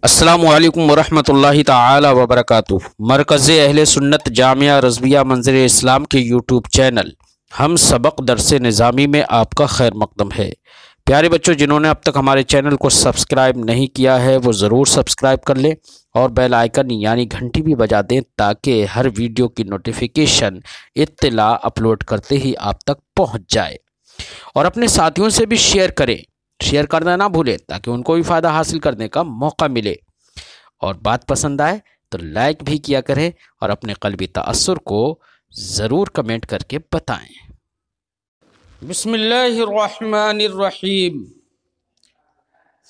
अस्सलामु अलैकुम वरहमतुल्लाहि ताला वबरकातुह। मरकज़ अहले सुन्नत जामिया रज़विया मंज़िल इस्लाम के यूट्यूब चैनल हम सबक दरसे निज़ामी में आपका खैर मकदम है। प्यारे बच्चों, जिन्होंने अब तक हमारे चैनल को सब्सक्राइब नहीं किया है वो ज़रूर सब्सक्राइब कर लें और बेल आइकन यानी घंटी भी बजा दें ताकि हर वीडियो की नोटिफिकेशन इत्तला अपलोड करते ही आप तक पहुँच जाए। और अपने साथियों से भी शेयर करें, शेयर करना ना भूलें ताकि उनको भी फ़ायदा हासिल करने का मौका मिले। और बात पसंद आए तो लाइक भी किया करें और अपने क़ल्बी तअस्सुर को ज़रूर कमेंट करके बताएं। बिस्मिल्लाहिर्रहमानिर्रहीम।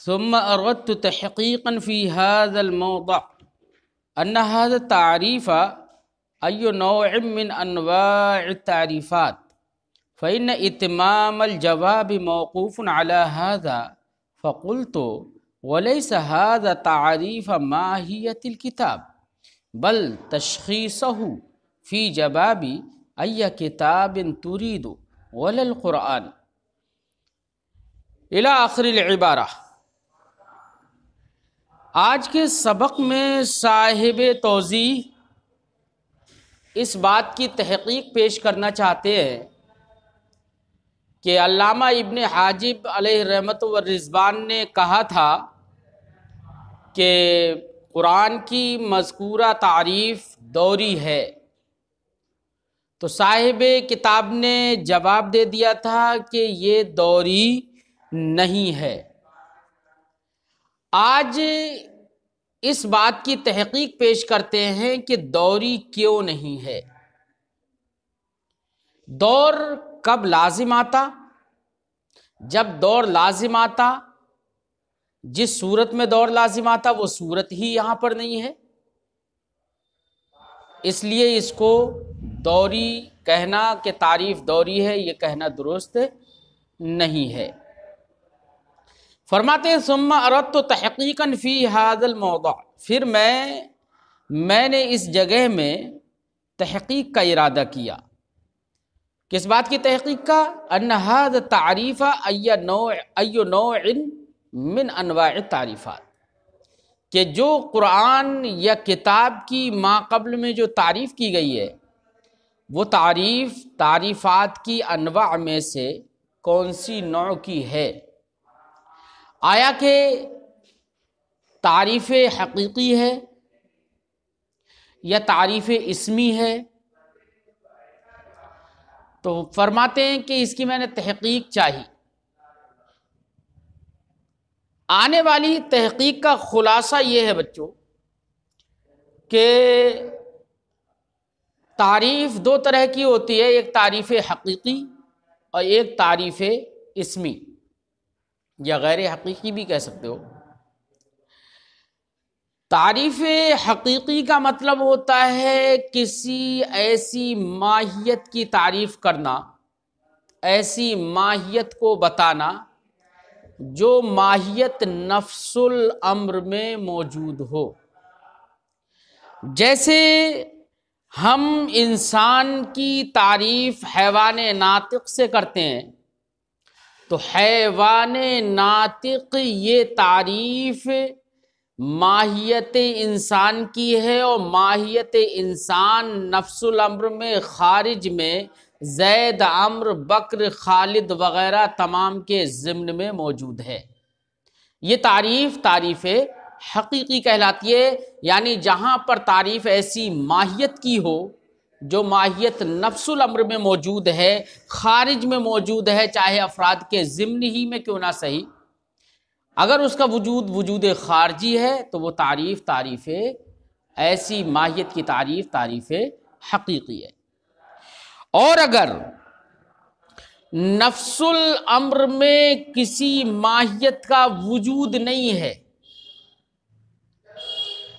सुम्मा अरदतु तहक़ीक़न फ़ी हाज़ल मौज़अ अन्ना हाज़ा तारीफ़ अय्यु नौइम मिन अनवाइ तारीफ़ात फ़इन्न इत्मामल जवाब मौक़ूफ़ुन अला हाज़ा फ़क़ुल्तु वलैसा हाज़ा तारीफ़ माहियतिल किताब बल तशख़ीसहु फ़ी जवाबी अय्या किताबिन तुरीदु वलल क़ुरआन इला आख़िरिल इबारा। आज के सबक में साहिब तौज़ीह इस बात की तहक़ीक़ पेश करना चाहते हैं कि अल्लामा इब्न हाजिब अलैहि रहमत व रिज़वान ने कहा था कि कुरान की मज़कूरा तारीफ़ दौरी है। तो साहिब किताब ने जवाब दे दिया था कि ये दौरी नहीं है। आज इस बात की तहक़ीक़ पेश करते हैं कि दौरी क्यों नहीं है। दौर कब लाजिम आता? जब दौर लाजिम आता, जिस सूरत में दौर लाजिम आता वो सूरत ही यहाँ पर नहीं है, इसलिए इसको दौरी कहना कि तारीफ़ दौरी है ये कहना दुरुस्त नहीं है। फरमाते हैं सुम्मा अरदतु तहक़ीक़न फ़ी हाज़ल मौज़अ, फिर मैंने इस जगह में तहक़ीक़ का इरादा किया। किस बात की तहक़ीक़ का? अन्ना हाज़ा तारीफ़ अय्यु नौइन मिन अनवाइ तारीफ़ात, कि जो कुरान या किताब की माक़बल में जो तारीफ़ की गई है वो तारीफ़ात की अनवा में से कौन सी नौ की है। आया कि तारीफ़ हक़ीक़ी है या तारीफ़ इस्मी है। तो फरमाते हैं कि इसकी मैंने तहक़ीक़ चाहिए। आने वाली तहक़ीक़ का ख़ुलासा ये है बच्चों कि तारीफ़ दो तरह की होती है, एक तारीफ़ हक़ीक़ी और एक तारीफ़ इस्मी या गैर हक़ीक़ी भी कह सकते हो। तारीफ़ हक़ीक़ी का मतलब होता है किसी ऐसी माहियत की तारीफ़ करना, ऐसी माहियत को बताना जो माहियत नफ्सुल अम्र में मौजूद हो। जैसे हम इंसान की तारीफ़ हैवान नातिक़ से करते हैं तो हैवान नातिक़ ये तारीफ़ माहियत इंसान की है और माहियत इंसान नफ्सुल अम्र में खारिज में ज़ैद, अम्र, बकर, खालिद वग़ैरह तमाम के ज़िम्न में मौजूद है। ये तारीफ़ हक़ीक़ी कहलाती है, यानी जहाँ पर तारीफ़ ऐसी माहियत की हो जो माहियत नफ्सुल अम्र में मौजूद है, खारिज में मौजूद है, चाहे अफराद के ज़िम्न ही में क्यों ना सही, अगर उसका वजूद खारजी है तो वो तारीफ़ ऐसी माहियत की तारीफ़ हक़ीक़ी है। और अगर नफ्सुल अम्र में किसी माहियत का वजूद नहीं है,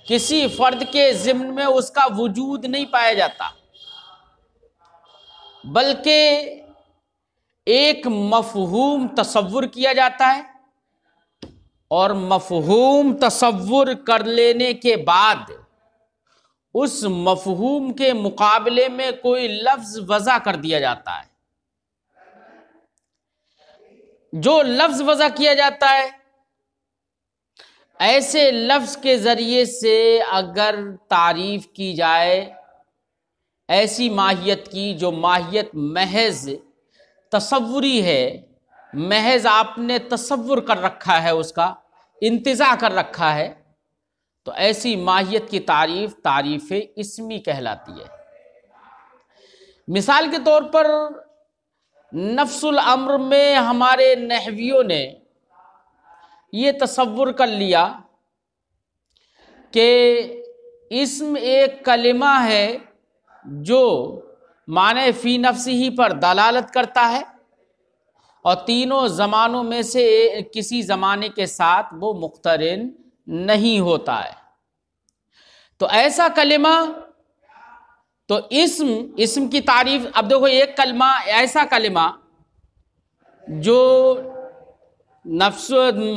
किसी फ़र्द के ज़िम्न में उसका वजूद नहीं पाया जाता, बल्कि एक मफ़हूम तसव्वुर किया जाता है और मफ़हूम तसव्वुर कर लेने के बाद उस मफ़हूम के मुकाबले में कोई लफ्ज़ वज़ा कर दिया जाता है। जो लफ्ज़ वज़ा किया जाता है ऐसे लफ्ज़ के ज़रिए से अगर तारीफ़ की जाए ऐसी माहियत की जो माहियत महज तसव्वुरी है, महज आपने तसव्वुर कर रखा है, उसका इंतज़ा कर रखा है, तो ऐसी माहियत की तारीफ़ तारीफ़ इस्मी कहलाती है। मिसाल के तौर पर नफ्सुल अम्र में हमारे नहवियों ने ये तसव्वुर कर लिया कि इस्म एक कलिमा है जो माने फ़ी नफ्सिही पर दलालत करता है और तीनों ज़मानों में से किसी ज़माने के साथ वो मुक़्तरिन नहीं होता है। तो ऐसा कलिमा, तो इस्म की तारीफ, अब देखो एक कलमा, ऐसा कलिमा जो नफ्स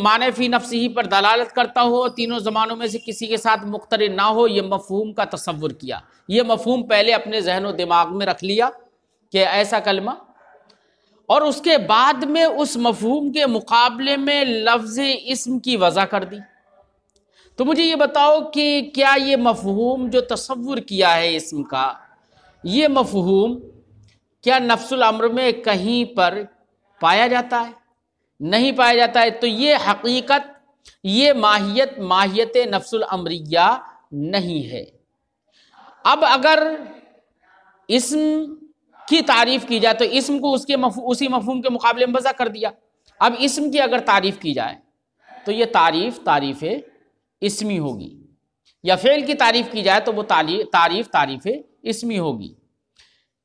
माने फ़ी नफ्सिही पर दलालत करता हो, तीनों ज़मानों में से किसी के साथ मुक़्तरिन ना हो, ये मफ़हूम का तसव्वुर किया, ये मफ़हूम पहले अपने जहन और दिमाग में रख लिया कि ऐसा कलमा, और उसके बाद में उस मफ़हूम के मुकाबले में लफ्ज़ इस्म की वज़ा कर दी। तो मुझे ये बताओ कि क्या ये मफ़हूम जो तसव्वुर किया है इस्म का, ये मफ़हूम क्या नफ्सुल अम्र में कहीं पर पाया जाता है? नहीं पाया जाता है। तो ये हकीकत, ये माहियत नफ्सुल अम्रिया नहीं है। अब अगर इस्म की तारीफ़ की जाए तो इस्म को उसी मफ़हूम के मुकाबले में वज़ा कर दिया। अब इस्म की अगर तारीफ़ की जाए तो ये तारीफ़ इस्मी होगी, या फ़ेल की तारीफ़ की जाए तो वो तारीफ़ इस्मी होगी,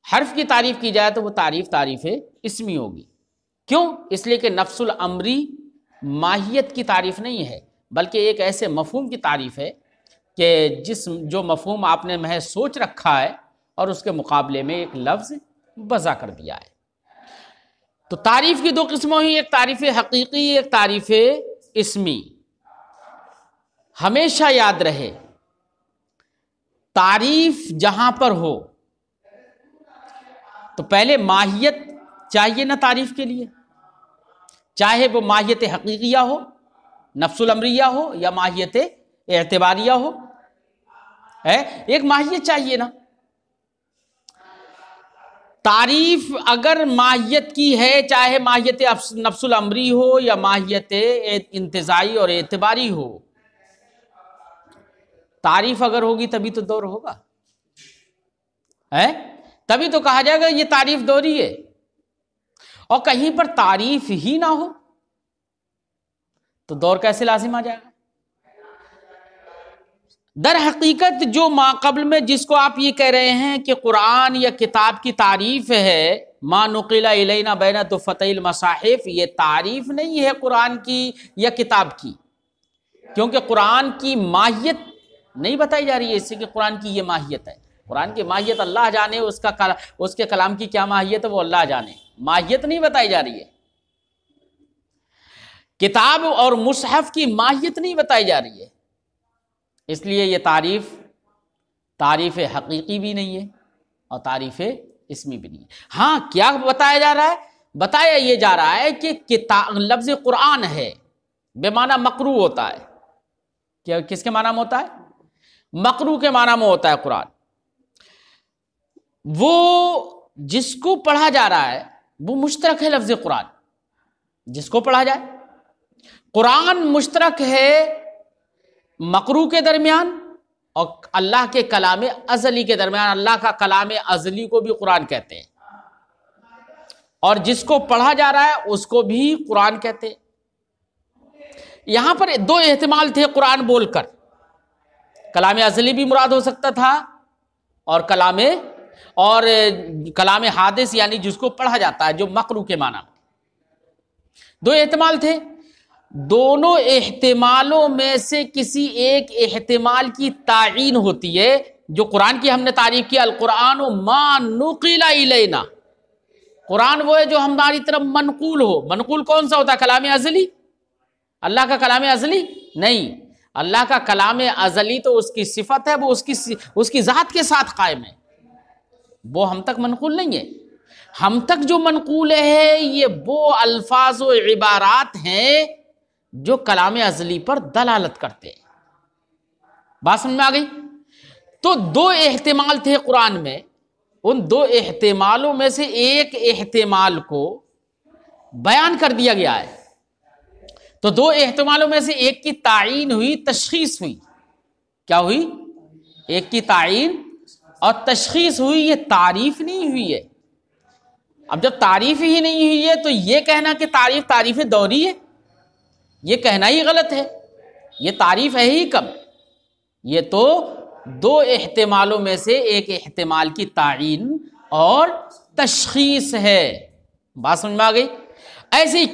हर्फ की तारीफ़ की जाए तो वो तारीफ़ इस्मी होगी। क्यों? इसलिए कि नफ्सुल अम्री माहियत की तारीफ़ नहीं है, बल्कि एक ऐसे मफ़हूम की तारीफ़ है कि जो मफ़हूम आपने महज सोच रखा है और उसके मुकाबले में एक लफ्ज़ वज़ा कर दिया है। तो तारीफ़ की दो किस्में हुई, एक तारीफ़ हकीकी, एक तारीफ़ इस्मी। हमेशा याद रहे, तारीफ़ जहां पर हो तो पहले माहियत चाहिए ना तारीफ़ के लिए, चाहे वो माहियत हकीकिया हो, नफ्सुल अमरिया हो, या माहियत एतबारिया हो, है एक माहियत चाहिए ना। तारीफ अगर माहियत की है, चाहे माहियत नफ्सुल अमरी हो या माहियत इंतज़ाई और एतबारी हो, तारीफ अगर होगी तभी तो दौर होगा, है तभी तो कहा जाएगा ये तारीफ दौरी है। और कहीं पर तारीफ ही ना हो तो दौर कैसे लाजिम आ जाएगा? दर हकीकत जो माक़ब्ल में जिसको आप ये कह रहे हैं कि कुरान या किताब की तारीफ है, मा नुक़िला इलैना बैना तो फ़तइल मसाहिफ, ये तारीफ नहीं है कुरान की या किताब की, क्योंकि कुरान की माहियत नहीं बताई जा रही है इससे कि कुरान की ये माहियत है। कुरान की माहियत अल्लाह जाने, उसके कलाम की क्या माहियत है वो अल्लाह जाने, माहियत नहीं बताई जा रही है। किताब और मुसहफ की माहियत नहीं बताई जा रही है, इसलिए ये तारीफ हकीकी भी नहीं है और तारीफ इस्मी भी नहीं है। हाँ, क्या बताया जा रहा है? बताया ये जा रहा है कि लफ्ज़ कुरान है बेमाना मकरू होता है। क्या किसके माना में होता है? मकरू के माना में होता है कुरान। वो जिसको पढ़ा जा रहा है वो मुश्तरक है लफ्ज़ कुरान, जिसको पढ़ा जाए। कुरान मुश्तरक है मकरू के दरमियान और अल्लाह के कलाम अज़ली के दरमियान। अल्लाह का कलाम अज़ली को भी कुरान कहते हैं और जिसको पढ़ा जा रहा है उसको भी कुरान कहते हैं। यहां पर दो एहतिमाल थे कुरान बोलकर, कलाम अज़ली भी मुराद हो सकता था और कलाम हादिस यानी जिसको पढ़ा जाता है, जो मकरू के माना। दो एहतिमाल थे, दोनों एहतिमालों में से किसी एक एहतिमाल की तायीन होती है। जो कुरान की हमने तारीफ की, अल कुरान मा नुक़िला इलैना, कुरान वो है जो हमारी तरफ मनकूल हो। मनकूल कौन सा होता है? कलाम अज़ली। अल्लाह का कलाम अज़ली नहीं, अल्लाह का कलाम अज़ली तो उसकी सिफत है, वो उसकी ज़ात के साथ कायम है, वो हम तक मनकूल नहीं है। हम तक जो मनकूल है ये वो अल्फाज व इबारात हैं जो कलाम अज़ली पर दलालत करते हैं। बात समझ में आ गई? तो दो एहतिमाल थे कुरान में, उन दो एहतिमालों में से एक एहतिमाल को बयान कर दिया गया है। तो दो एहतिमालों में से एक की तायीन हुई, तशखीस हुई। क्या हुई? एक की तायीन और तशखीस हुई, ये तारीफ नहीं हुई है। अब जब तारीफ ही नहीं हुई है तो ये कहना कि तारीफ दौरी है, ये कहना ही गलत है। ये तारीफ है ही कब? ये तो दो एहतिमालों में से एक एहतिमाल की तायीन और तशखीस है। बात समझ में आ गई? ऐसे ही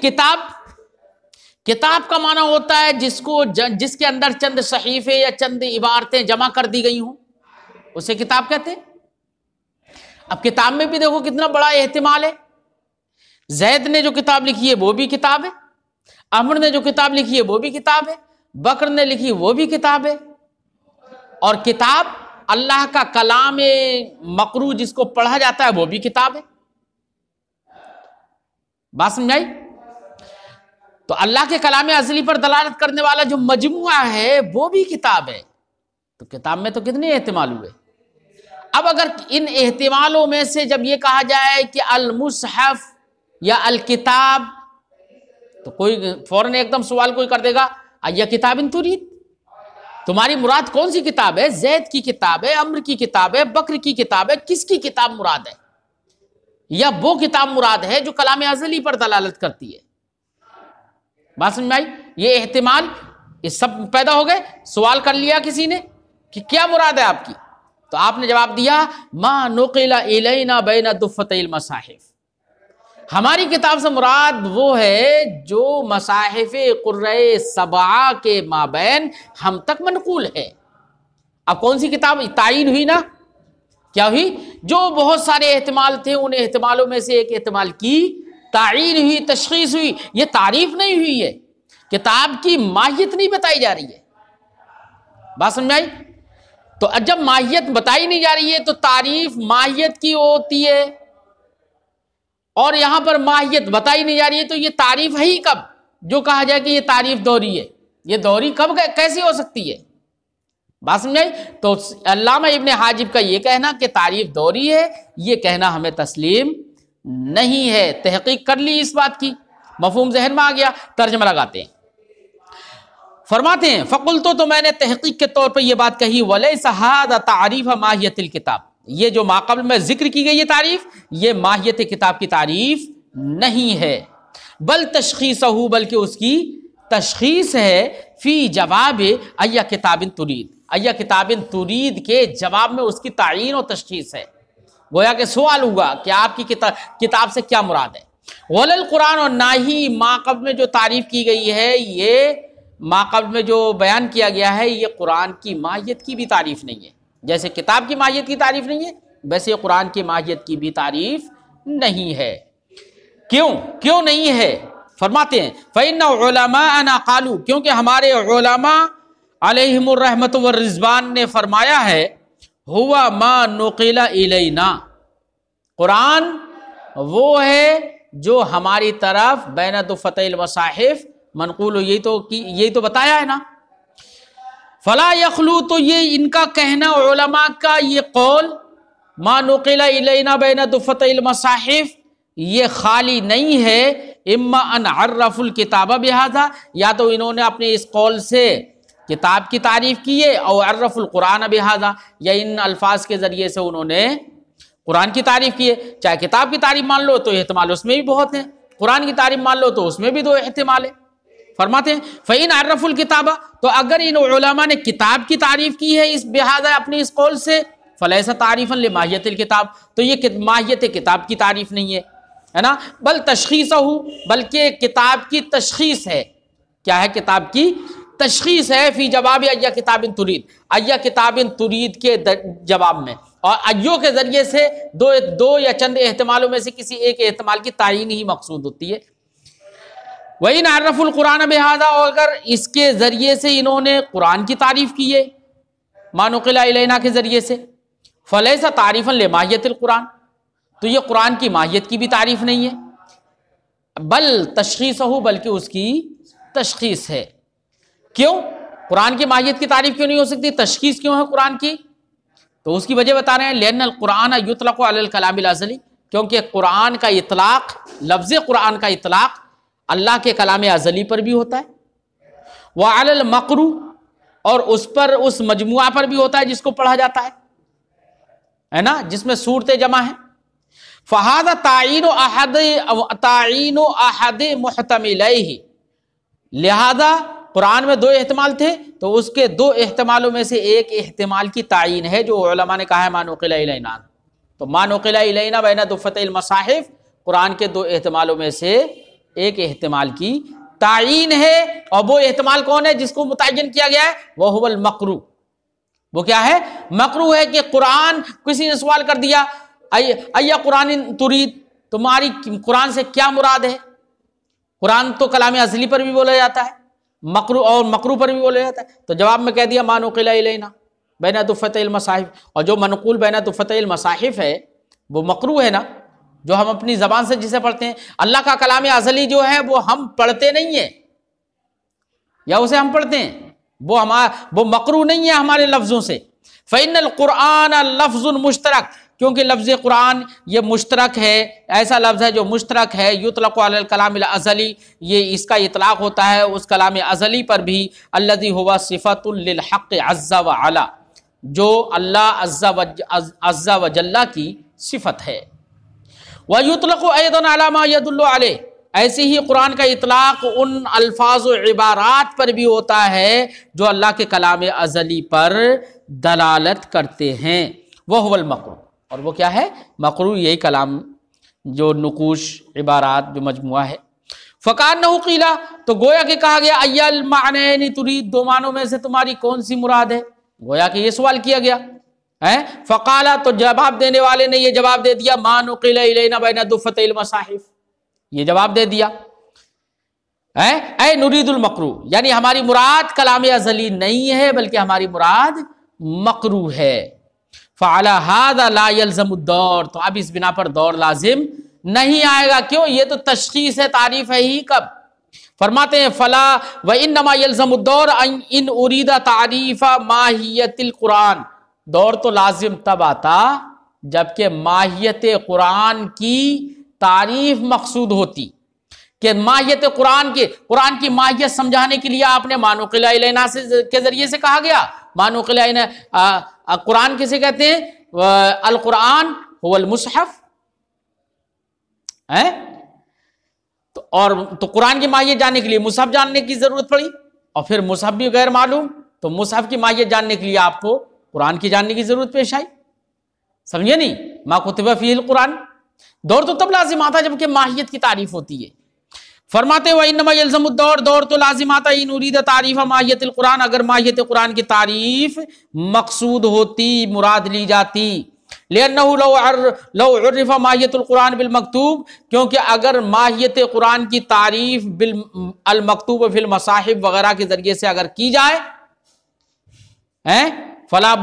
किताब का माना होता है जिसके अंदर चंद सहीफे या चंद इबारतें जमा कर दी गई हों, उसे किताब कहते हैं। अब किताब में भी देखो कितना बड़ा एहतिमाल है। जैद ने जो किताब लिखी है वो भी किताब है, अमर ने जो किताब लिखी है वो भी किताब है, बकर ने लिखी वो भी किताब है। और किताब अल्लाह का कलाम मकरू जिसको पढ़ा जाता है वो भी किताब है। बात समझाई? तो अल्लाह के कलाम अज़ली पर दलालत करने वाला जो मजमुआ है वो भी किताब है। तो किताब में तो कितने एहतिमाल हुए। अब अगर इन एहतिमालों में से जब ये कहा जाए कि अल मुसहफ या अल किताब, तो कोई फौरन एकदम सवाल कोई कर देगा, अय्या किताबिन तुरीद, तुम्हारी मुराद कौन सी किताब है? जैद की किताब है, अम्र की किताब है, बकर की किताब है, किसकी किताब मुराद है? या वो किताब मुराद है जो कलाम अज़ली पर दलालत करती है? बात समझ में आई? ये एहतिमाल ये सब पैदा हो गए। सवाल कर लिया किसी ने कि क्या मुराद है आपकी, तो आपने जवाब दिया मा नुक़िला इलैना बैना दुफ़्फ़तैल मसाहिफ़, हमारी किताब से मुराद वो है जो मसाहिफ़े क़ुर्रे सबआ के माबैन हम तक मनक़ूल है। अब कौन सी किताब? तायीन हुई ना, क्या हुई? जो बहुत सारे एहतिमाल थे उन एहतिमालों में से एक एहतिमाल की तायीन हुई, तशख़ीस हुई। ये तारीफ नहीं हुई है, किताब की माहियत नहीं बताई जा रही है। बात समझ में आई? तो जब माहियत बताई नहीं जा रही है तो तारीफ माहियत की होती है, और यहां पर माहियत बताई नहीं जा रही है तो ये तारीफ है ही कब? जो कहा जाए कि ये तारीफ दोहरी है, ये दोहरी कब कैसी हो सकती है? बात समझ आई? तो अल्लामा इब्ने हाजिब का ये कहना कि तारीफ दोहरी है, ये कहना हमें तस्लीम नहीं है। तहकीक कर ली इस बात की, मफहूम जहन में आ गया। तर्जमा लगाते हैं। फरमाते हैं फ़कुल तो मैंने तहकीक के तौर पर यह बात कही, वलैसा हाज़ा तारीफ़ माहियतिल किताब, ये जो माक़बल में जिक्र की गई है तारीफ, ये माहियत किताब की तारीफ नहीं है। बल तशख़ीसहू, बल्कि उसकी तशख़ीस है फ़ी जवाब अय्या किताबिन तुरीद, अय्या किताबिन तुरीद के जवाब में उसकी तायीन और तशख़ीस है। गोया के सवाल हुआ कि आपकी किताब से क्या मुराद है। वलल कुरान, और ना ही माक़बल में जो तारीफ की गई है, ये माक़बल में जो बयान किया गया है, ये कुरान की माहियत की भी तारीफ नहीं है। जैसे किताब की माहियत की तारीफ नहीं है, वैसे कुरान की माहियत की भी तारीफ नहीं है। क्यों नहीं है? फरमाते हैं फ़इन्ना उलमाअना क़ालू, क्योंकि हमारे उलमा अलैहिमुर रहमत व रिज़वान ने फरमाया है, हुवा मा नुक़िला इलैना, कुरान वो है जो हमारी तरफ बैना दुफ़्फ़तैल मसाहिफ़ मनक़ूल, यही तो बताया है ना। फला यखलू, तो ये इनका कहना उलमा का ये कौल मा नुक़िला इलैना बैना दुफ़्फ़तैल मसाहिफ़, ये खाली नहीं है इम्मा अन अर्रफुल किताबा बिहाज़ा, या तो इन्होंने अपने इस कौल से किताब की तारीफ की है, और अर्रफुल कुरान बिहाज़ा, या इन अल्फाज के ज़रिए से उन्होंने कुरान की तारीफ की है। चाहे किताब की तारीफ मान लो तो एहतिमाल उसमें भी बहुत है, कुरान की तारीफ मान लो तो उसमें भी दो एहतिमाल है। फरमाते हैं फ़इन अर्रफुल किताबा, तो अगर इन उलमा ने किताब की तारीफ की है इस बिहाज़ा अपनी इस कौल से, फ़लैसा तारीफ़न ले माहियतिल किताब, तो ये माहियत किताब की तारीफ नहीं है ना। बल तशख़ीसहू, बल्कि किताब की तशख़ीस है। क्या है? किताब की तशख़ीस है फ़ी जवाब अय्या किताबिन तुरीद, अय्या किताबिन तुरीद के जवाब में, और अय्यो के ज़रिए से दो या चंद एहतिमालों में से किसी एक एहतिमाल की तायीन ही मकसूद होती है। वही नारफुल कुरान बिहाज़ा, और अगर इसके ज़रिए से इन्होंने कुरान की तारीफ़ की है मा नुक़िला इलैना के ज़रिए से, फ़लैसा तारीफ़न ले माहियतिल कुरान, तो ये कुरान की माहियत की भी तारीफ़ नहीं है। बल तशख़ीसहू, बल्कि उसकी तशखीस है। क्यों? कुरान की माहियत की तारीफ क्यों नहीं हो सकती, तशखीस क्यों है कुरान की? तो उसकी वजह बता रहे हैं, लिअन्नल कुरान युतलक़ु अलल कलामिल अज़ली, क्योंकि कुरान का इतलाक, लफ्ज़ कुरान का इतलाक अल्लाह के कलाम अज़ली पर भी होता है, व अलल मक़रू, और उस पर, उस मजमुआ पर भी होता है जिसको पढ़ा जाता है ना, जिसमें सूरतें जमा है। फ़हाज़ा ताईनु अहद मुहतमिलैहि, लिहाजा कुरान में दो एहतमाल थे, तो उसके दो एहतमालों में से एक एहतमाल की तायीन है जो उलमा ने कहा है मा नुक़िला इलैना। तो मा नुक़िला इलैना बैना दुफ़्फ़तैल मसाहिफ़, कुरान के दो एहतमालों में से एक एहतमाल की तायीन है, और वो एहतमाल कौन है जिसको मुतय्यन किया गया है? वह हुवल मकरू। वो क्या है? मकरू है कि कुरान, किसी ने सवाल कर दिया अय्या कुरान तुरीद, तुम्हारी कुरान से क्या मुराद है? कुरान तो कलाम अज़ली पर भी बोला जाता है, मकरू और मकरू पर भी बोला जाता है। तो जवाब में कह दिया मा नुक़िला इलैना बैना दुफ़्फ़तैल मसाहिफ़, और जो मनक़ूल बैना दुफ़्फ़तैल मसाहिफ़ है वो मकरू है ना, जो हम अपनी जबान से जिसे पढ़ते हैं। अल्लाह का कलाम अज़ली जो है वो हम पढ़ते नहीं है, या उसे हम पढ़ते हैं, वो मकरू नहीं है हमारे लफ्जों से। फ़इन्नल कुरान लफ्ज़ुन मुश्तरक, क्योंकि लफ्ज़ कुरान ये मुश्तरक है, ऐसा लफ्ज़ है जो मुश्तरक है। युतलक़ु अलल कलामिल अज़ली, ये इसका इतलाक़ होता है उस कलाम अज़ली पर भी। अल्लज़ी हुवा सिफ़तुल लिल हक़्क़ अज़्ज़ा व अला, जो अल्लाह अज़्ज़ा व जल्ला की सिफ़त है। व युतलक़ु अयदन अला मा यदुल्लु अलैह, ऐसे ही कुरान का इतलाक़ उन अल्फाज़ व इबारात पर भी होता है जो अल्लाह के कलाम अज़ली पर दलालत करते हैं। वह हुवल मकरू, और वो क्या है? मकरू, यही कलाम जो नुकूश इबारात जो मजमुआ है। फ़कान्नहु क़ीला, तो गोया कि कहा गया अय्यल मानैनि तुरीद, दो मानों में से तुम्हारी कौन सी मुराद है? गोया कि ये सवाल किया गया है। फ़क़ाला, तो जवाब देने वाले ने ये जवाब दे दिया मा नुक़िला इलैना बैना दुफ़्फ़तैल मसाहिफ़, ये जवाब दे दिया है ऐ नुरीदुल मकरू, यानी हमारी मुराद कलाम अज़ली नहीं है बल्कि हमारी मुराद मकरू है। फ़अला हाज़ा ला यल्ज़मुद दौर, तो अब इस बिना पर दौर लाजिम नहीं आएगा। क्यों? ये तो तशख़ीस है, तारीफ है ही कब? फरमाते हैं फला व इन्नमा यल्ज़मुद दौर इन उरीदा तारीफ़ा माहियतिल कुरान, दौर तो लाजिम तब आता जबकि माहियत कुरान की तारीफ मकसूद होती, कि माहियत कुरान की माहियत समझाने के लिए आपने मा नुक़िला इलैना से के जरिए से कहा गया। मा नुक़िला इलैना, कुरान किसे कहते हैं? अल कुरान हुवल मुसहफ़ है। तो कुरान की माहियत जानने के लिए मुसहफ़ जानने की जरूरत पड़ी, और फिर मुसहफ़ भी गैर मालूम, तो मुसहफ़ की माहियत जानने के लिए आपको कुरान की जानने की जरूरत पेश आई। समझे नहीं? मा कुतिबा फ़ीहिल कुरान, दौर तो तब लाजिम आता जबकि माहियत की तारीफ होती है। फरमाते व इन्नमा यल्ज़मुद दौर, दौर तो लाजिम आता इन उरीदा तारीफ़ माहियतिल कुरान, अगर माहियत कुरान की तारीफ मकसूद होती, मुराद ली जाती। लिअन्नहु लौ उर्रिफ़ा माहियतुल कुरान बिल मकतूब, क्योंकि अगर माहियत कुरान की तारीफ बिल अल मकतूब फिल मसाहिब वगैरह के जरिए से अगर की जाए फला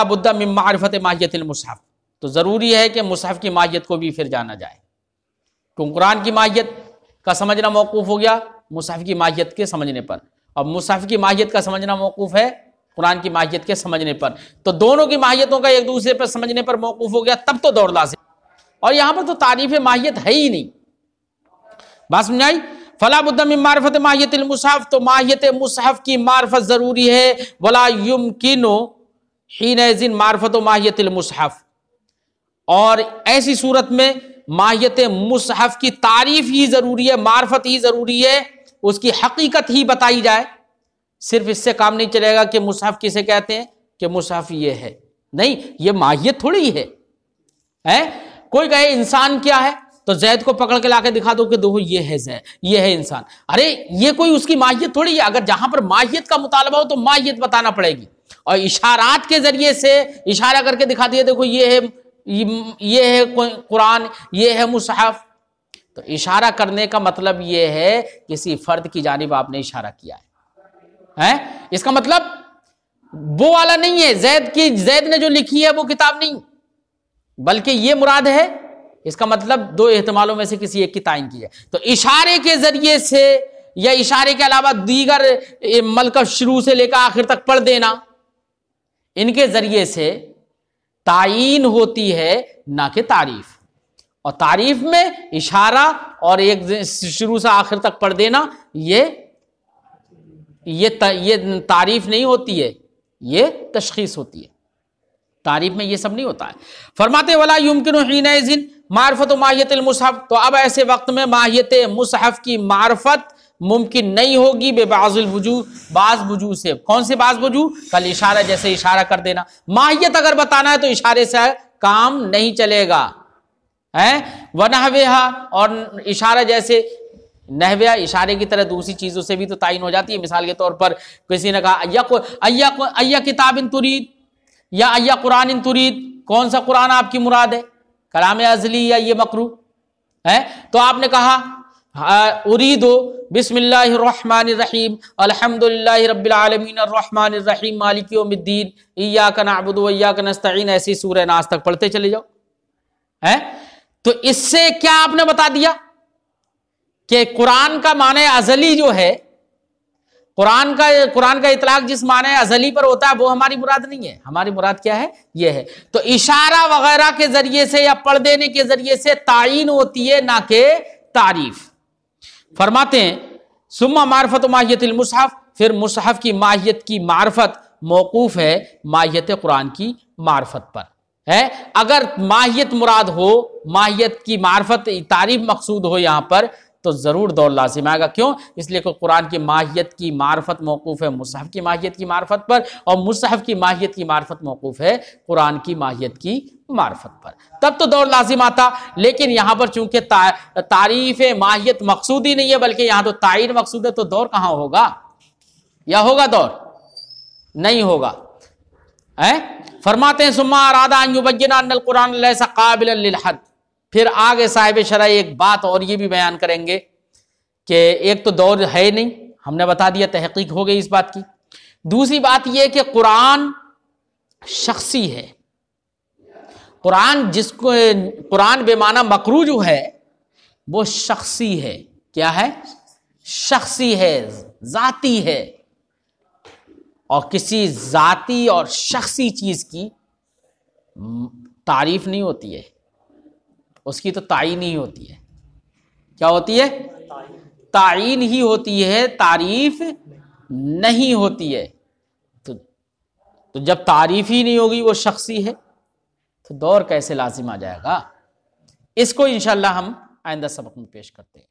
बुद्दा मिन मारिफत माहियतिल मुसहफ़, तो ज़रूरी है कि मुसहफ़ की माहियत को भी फिर जाना जाए। क्योंकि कुरान की माहियत का समझना मौकूफ़ हो गया मुसहफ़ की माहियत के समझने पर, और मुसहफ़ की माहियत का समझना मौकूफ़ है कुरान की माहियत के समझने पर। तो दोनों की माहियतों का एक दूसरे पर समझने पर मौकूफ़ हो गया, तब तो दौर लाज़िम। और यहाँ पर तो तारीफ़ माहियत है ही नहीं। बात समझ आई? फला बुद्दा मिन मारिफत माहियतिल मुसहफ़, तो माहियत मुसहफ़ की मारिफत ज़रूरी है। वला युमकिनु हीनइज़िन मारिफत माहियतिल मुसहफ़, और ऐसी सूरत में माहियत मुसहफ़ की तारीफ ही ज़रूरी है, मारिफत ही ज़रूरी है, उसकी हकीकत ही बताई जाए। सिर्फ इससे काम नहीं चलेगा कि मुसहफ़ किसे कहते हैं, कि मुसहफ़ ये है, नहीं, ये माहियत थोड़ी है। कोई कहे इंसान क्या है, तो जैद को पकड़ के लाके दिखा दो कि देखो ये है जैद, ये है इंसान। अरे ये कोई उसकी माहियत थोड़ी है। अगर जहां पर माहियत का मुतालबा हो तो माहियत बताना पड़ेगी, और इशारात के जरिए से इशारा करके दिखा दिया देखो ये है कुरान, ये है मुसहफ़। तो इशारा करने का मतलब ये है किसी फर्द की जानिब आपने इशारा किया है, इसका मतलब वो वाला नहीं है, जैद ने जो लिखी है वो किताब नहीं, बल्कि ये मुराद है। इसका मतलब दो एहतमालों में से किसी एक की तायीन की है। तो इशारे के जरिए से या इशारे के अलावा दीगर मतलब शुरू से लेकर आखिर तक पढ़ देना, इनके जरिए से तायीन होती है ना कि तारीफ। और तारीफ में इशारा और एक शुरू से आखिर तक पढ़ देना ये तारीफ नहीं होती है, ये तशखीस होती है। तारीफ में ये सब नहीं होता है। फरमाते वला युमकिनु हीनइज़िन मारिफत माहियतिल मुसहफ, तो अब ऐसे वक्त में माहियत मुसहफ की मारिफत मुमकिन नहीं होगी बेबाज़िल वजूह, बाज़ वजूह से। कौन से बाज़ वजूह? कल इशारा, जैसे इशारा कर देना। माहियत अगर बताना है तो इशारे से काम नहीं चलेगा है। वनहवेहा, और इशारा जैसे नहविया इशारे की तरह दूसरी चीजों से भी तो तायीन हो जाती है। मिसाल के तौर पर किसी ने कहा अय्या किताबिन तुरीद या अय्या कुरानिन तुरीद, कौन सा कुरान आपकी मुराद है, कलाम अज़ली या ये मकरू है? तो आपने कहा उरीदो बिस्मिल्लाहिर्रहमानिर्रहीम अल्हम्दुलिल्लाहि रब्बिल आलमीन अर्रहमानिर्रहीम मालिकि यौमिद्दीन इय्याका नअबुदु व इय्याका नस्तईन, ऐसी सूरह नास तक पढ़ते चले जाओ है। तो इससे क्या आपने बता दिया कि कुरान का माने अजली जो है, कुरान का इतलाक जिस माने अजली पर होता है वो हमारी मुराद नहीं है। हमारी मुराद क्या है? ये है। तो इशारा वगैरह के जरिए से या पढ़ देने के जरिए से तायीन होती है ना कि तारीफ। फरमाते हैं सुम्मा मारिफत माहियतिल मुसहफ, फिर मुसहफ की माहियत की मारिफत मौकूफ है माहियत कुरान की मारिफत पर है। अगर माहियत मुराद हो, माहियत की मारिफत तारीफ मकसूद हो यहां पर, तो जरूर दौर लाजिम आएगा। क्यों? इसलिए कि कुरान की माहियत की मारिफत मौकूफ है मुसहफ की माहियत की मारिफत पर, और मुसहफ की माहियत की मारिफत मौकूफ है कुरान की माहियत की मारिफत पर, तब तो दौर लाजिम आता। लेकिन यहां पर चूंकि तारीफ माहियत मकसूद ही नहीं है, बल्कि यहां तो तायीन मकसूद है, तो दौर कहां होगा? या होगा दौर? नहीं होगा है। फरमाते हैं सुम्मा अरादा अन युबय्यिना अन्नल कुरान लैसा काबिलन लिल हद, फिर आगे साहिब शरअ एक बात और ये भी बयान करेंगे कि एक तो दौर है नहीं, हमने बता दिया, तहकीक हो गई इस बात की। दूसरी बात यह कि कुरान शख्सी है। कुरान बेमाना मकरू जो है वो शख्सी है। क्या है? शख्सी है, जाती है। और किसी जाती और शख्सी चीज की तारीफ नहीं होती है, उसकी तो तायीन ही होती है। क्या होती है? तायीन ही होती है, तारीफ नहीं होती है। तो जब तारीफ ही नहीं होगी, वो शख्सी है, तो दौर कैसे लाजिम आ जाएगा? इसको इंशाअल्लाह हम आइंदा सबक में पेश करते हैं।